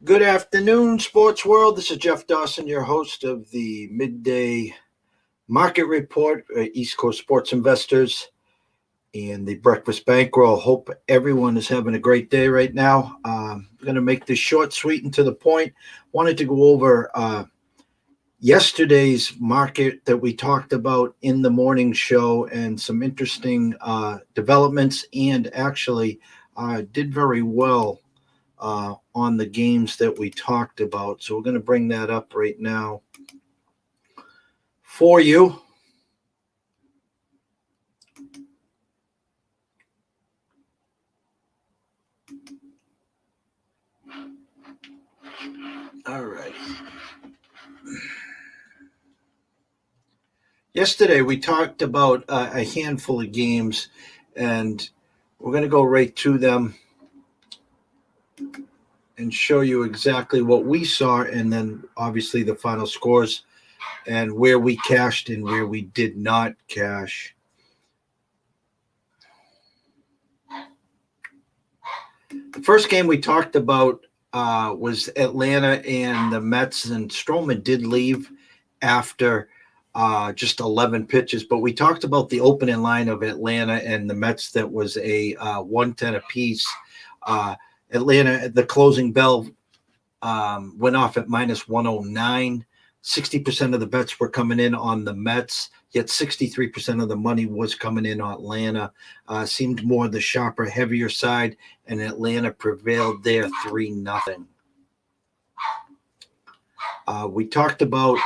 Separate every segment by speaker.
Speaker 1: Good afternoon, sports world. This is Jeff Dawson, your host of the Midday Market Report, East Coast Sports Investors, and the Breakfast Bankroll. Hope everyone is having a great day right now. I'm going to make this short, sweet, and to the point. Wanted to go over yesterday's market that we talked about in the morning show and some interesting developments, and actually did very well on the games that we talked about. So we're going to bring that up right now for you. All right. Yesterday we talked about a handful of games, and we're going to go right to them and show you exactly what we saw, and then obviously the final scores and where we cashed and where we did not cash. The first game we talked about was Atlanta and the Mets, and Stroman did leave after just 11 pitches. But we talked about the opening line of Atlanta and the Mets that was a 110 apiece. Atlanta, the closing bell went off at minus 109. 60% of the bets were coming in on the Mets, yet 63% of the money was coming in on Atlanta. Seemed more the sharper, heavier side, and Atlanta prevailed there 3-0. We talked about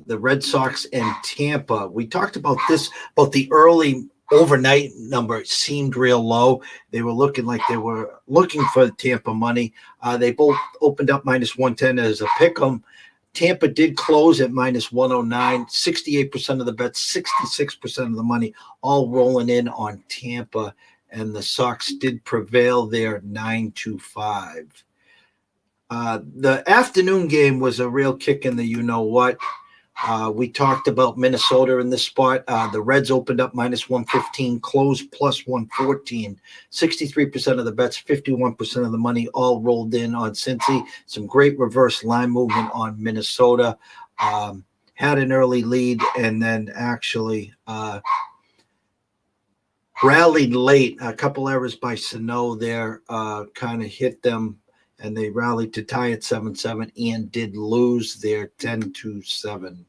Speaker 1: the Red Sox and Tampa. We talked about the early overnight number. It seemed real low. They were looking like they were looking for Tampa money. They both opened up minus 110 as a pick 'em. Tampa did close at minus 109, 68% of the bets, 66% of the money, all rolling in on Tampa, and the Sox did prevail there 9-5. The afternoon game was a real kick in the you-know-what. We talked about Minnesota in this spot. The Reds opened up minus 115, closed plus 114. 63% of the bets, 51% of the money, all rolled in on Cincy. Some great reverse line movement on Minnesota. Had an early lead and then actually rallied late. A couple errors by Sano there kind of hit them, and they rallied to tie at 7-7 and did lose their 10-7.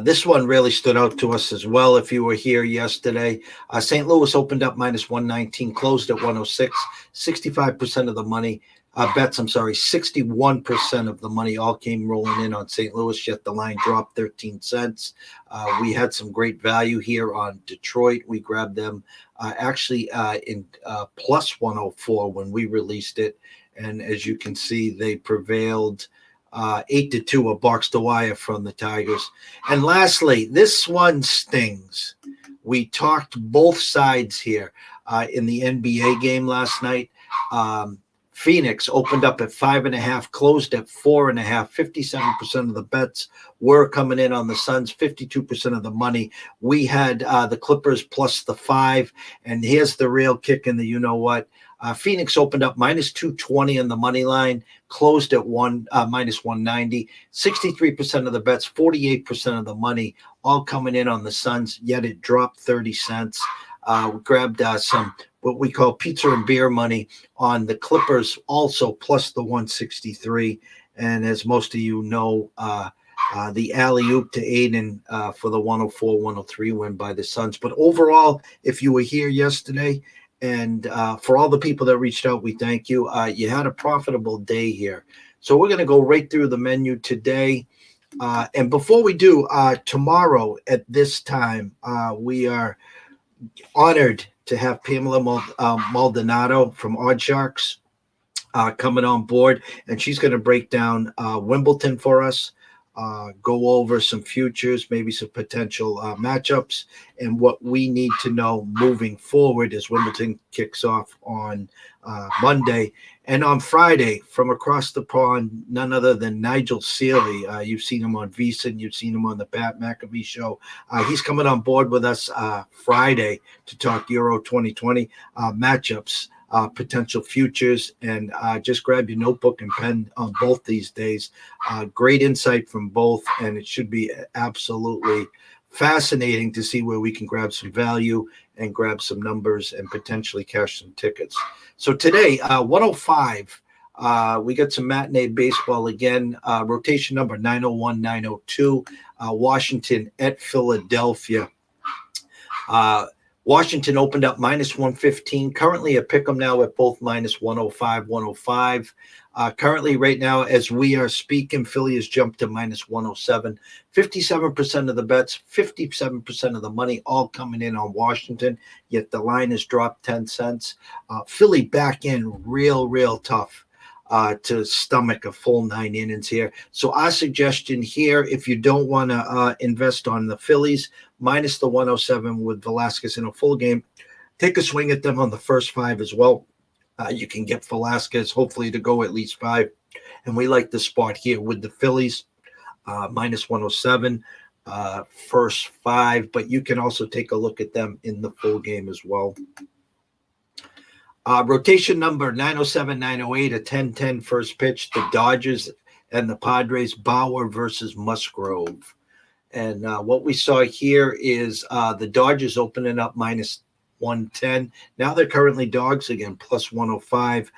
Speaker 1: This one really stood out to us as well. If you were here yesterday, St. Louis opened up minus 119, closed at 106. 65% of the money, 61% of the money all came rolling in on St. Louis, yet the line dropped 13 cents. We had some great value here on Detroit. We grabbed them in plus 104 when we released it. And as you can see, they prevailed 8-2, a box to wire from the Tigers. And lastly, this one stings. We talked both sides here in the NBA game last night. Phoenix opened up at 5.5, closed at 4.5. 57% of the bets were coming in on the Suns, 52% of the money. We had the Clippers plus the 5, and here's the real kick in the you-know-what. Phoenix opened up minus 220 on the money line, closed at minus 190. 63% of the bets, 48% of the money, all coming in on the Suns, yet it dropped 30 cents. We grabbed some what we call pizza and beer money on the Clippers, also plus the 163. And as most of you know, the alley-oop to Aiden for the 104-103 win by the Suns. But overall, if you were here yesterday, and for all the people that reached out, we thank you. You had a profitable day here. So we're going to go right through the menu today. And before we do, tomorrow at this time, we are honored to have Pamela Maldonado from Odd Sharks coming on board. And she's going to break down Wimbledon for us. Go over some futures, maybe some potential matchups, and what we need to know moving forward as Wimbledon kicks off on Monday. And on Friday, from across the pond, none other than Nigel Seeley. You've seen him on VSiN. You've seen him on the Pat McAfee show. He's coming on board with us Friday to talk Euro 2020 matchups. potential futures, and just grab your notebook and pen on both these days. Great insight from both, and it should be absolutely fascinating to see where we can grab some value and grab some numbers and potentially cash some tickets. So today, 105. We got some matinee baseball again. Rotation number 901, 902. Washington at Philadelphia. Washington opened up minus 115. Currently a pick 'em now at both minus 105, 105. Currently, right now, as we are speaking, Philly has jumped to minus 107. 57% of the bets, 57% of the money, all coming in on Washington. Yet the line has dropped 10 cents. Philly back in real tough to stomach a full 9 innings here. So our suggestion here, if you don't want to invest on the Phillies, minus the 107 with Velasquez in a full game, take a swing at them on the first 5 as well. You can get Velasquez hopefully to go at least 5. And we like the spot here with the Phillies, minus 107, first 5. But you can also take a look at them in the full game as well. Rotation number 907, 908, a 10-10 first pitch. The Dodgers and the Padres, Bauer versus Musgrove. And what we saw here is the Dodgers opening up minus 110. Now they're currently dogs again, plus 105.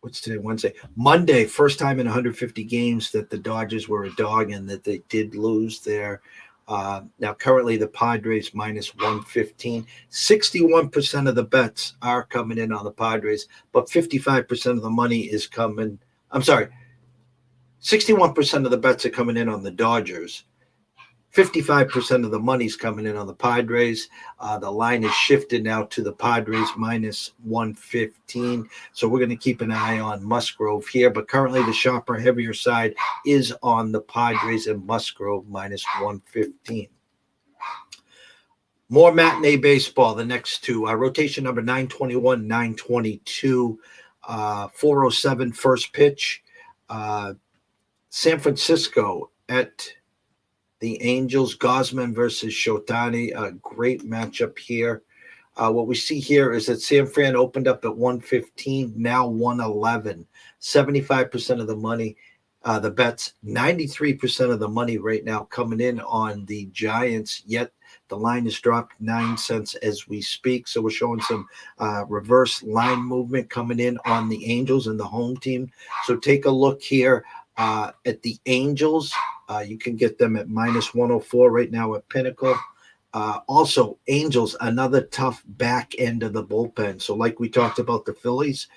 Speaker 1: What's today? Wednesday. Monday, first time in 150 games that the Dodgers were a dog and that they did lose there. Now currently the Padres minus 115. 61% of the bets are coming in on the Padres, but 55% of the money is coming. I'm sorry. 61% of the bets are coming in on the Dodgers. 55% of the money's coming in on the Padres. The line is shifted now to the Padres minus 115. So we're going to keep an eye on Musgrove here. But currently the sharper, heavier side is on the Padres and Musgrove minus 115. More matinee baseball, the next two. Rotation number 921, 922, 407 first pitch. San Francisco at the Angels, Gosman versus Shotani, a great matchup here. What we see here is that San Fran opened up at 115, now 111. 75% of the money, the bets, 93% of the money right now coming in on the Giants, yet the line has dropped 9 cents as we speak. So we're showing some reverse line movement coming in on the Angels and the home team. So take a look here at the Angels. You can get them at minus 104 right now at Pinnacle. Also, Angels, another tough back end of the bullpen. So like we talked about the Phillies,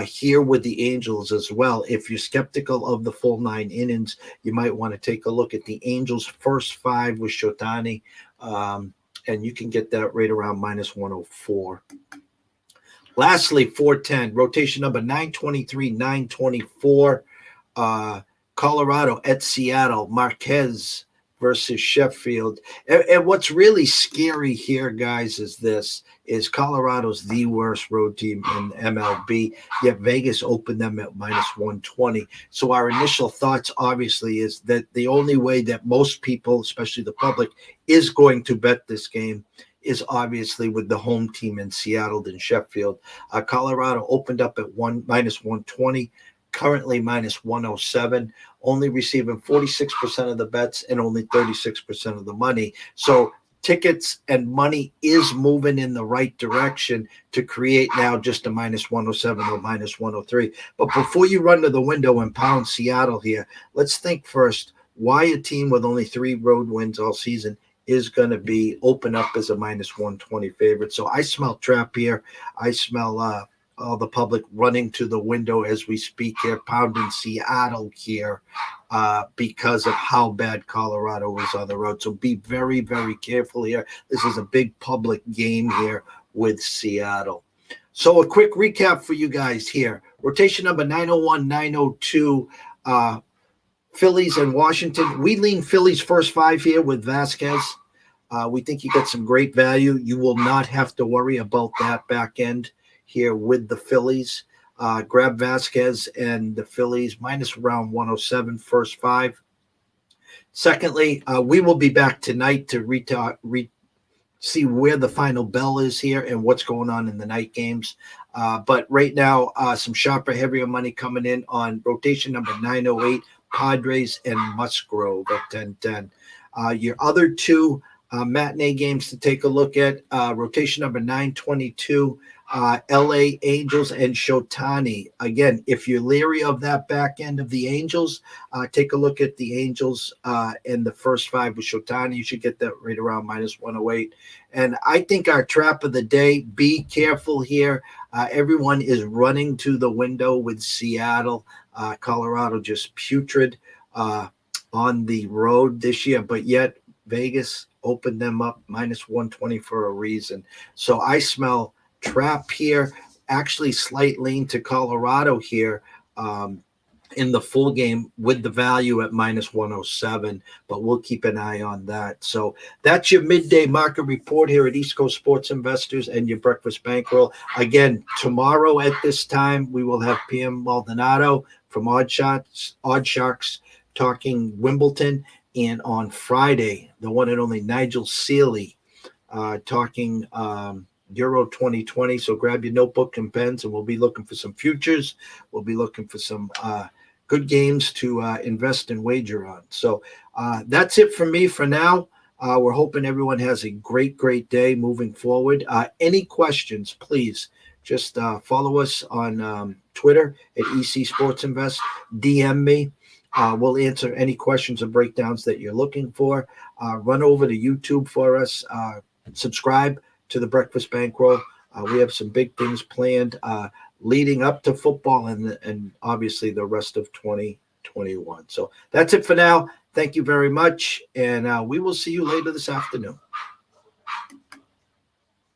Speaker 1: here with the Angels as well. If you're skeptical of the full 9 innings, you might want to take a look at the Angels' first 5 with Shotani, and you can get that right around minus 104. Lastly, 410, rotation number 923, 924. Colorado at Seattle, Marquez versus Sheffield. And what's really scary here, guys, is Colorado's the worst road team in MLB, yet Vegas opened them at minus 120. So our initial thoughts, obviously, is that the only way that most people, especially the public, is going to bet this game is obviously with the home team in Seattle than Sheffield. Colorado opened up at minus 120. Currently minus 107, only receiving 46% of the bets and only 36% of the money. So tickets and money is moving in the right direction to create now just a minus 107 or minus 103. But before you run to the window and pound Seattle here, let's think first why a team with only 3 road wins all season is going to be open up as a minus 120 favorite. So I smell trap here. I smell all the public running to the window as we speak here, pounding Seattle here because of how bad Colorado is on the road. So be very, very careful here. This is a big public game here with Seattle. So a quick recap for you guys here. Rotation number 901, 902, Phillies and Washington. We lean Phillies first 5 here with Vasquez. We think you get some great value. You will not have to worry about that back end here with the Phillies. Grab Vasquez and the Phillies minus around 107 first 5. Secondly, we will be back tonight to see where the final bell is here and what's going on in the night games. But right now, some sharper, heavier money coming in on rotation number 908, Padres and Musgrove at 10-10. Your other two matinee games to take a look at, rotation number 922, LA Angels and Shotani. Again, if you're leery of that back end of the Angels, take a look at the Angels in the first five with Shotani. You should get that right around minus 108. And I think our trap of the day, be careful here. Everyone is running to the window with Seattle. Colorado just putrid on the road this year, but yet Vegas opened them up minus 120 for a reason. So I smell trap here, actually slight lean to Colorado here in the full game with the value at minus 107, but we'll keep an eye on that. So that's your midday market report here at East Coast Sports Investors and your breakfast bankroll. Again, tomorrow at this time, we will have PM Maldonado from Odd Sharks talking Wimbledon. And on Friday, the one and only Nigel Seeley talking Euro 2020. So grab your notebook and pens, and we'll be looking for some futures. We'll be looking for some good games to invest and wager on. So that's it for me for now. We're hoping everyone has a great day moving forward. Any questions, please just follow us on Twitter at EC Sports Invest. DM me. We'll answer any questions or breakdowns that you're looking for. Run over to YouTube for us. Subscribe to the Breakfast Bankroll. We have some big things planned leading up to football and obviously the rest of 2021. So that's it for now. Thank you very much, and we will see you later this afternoon.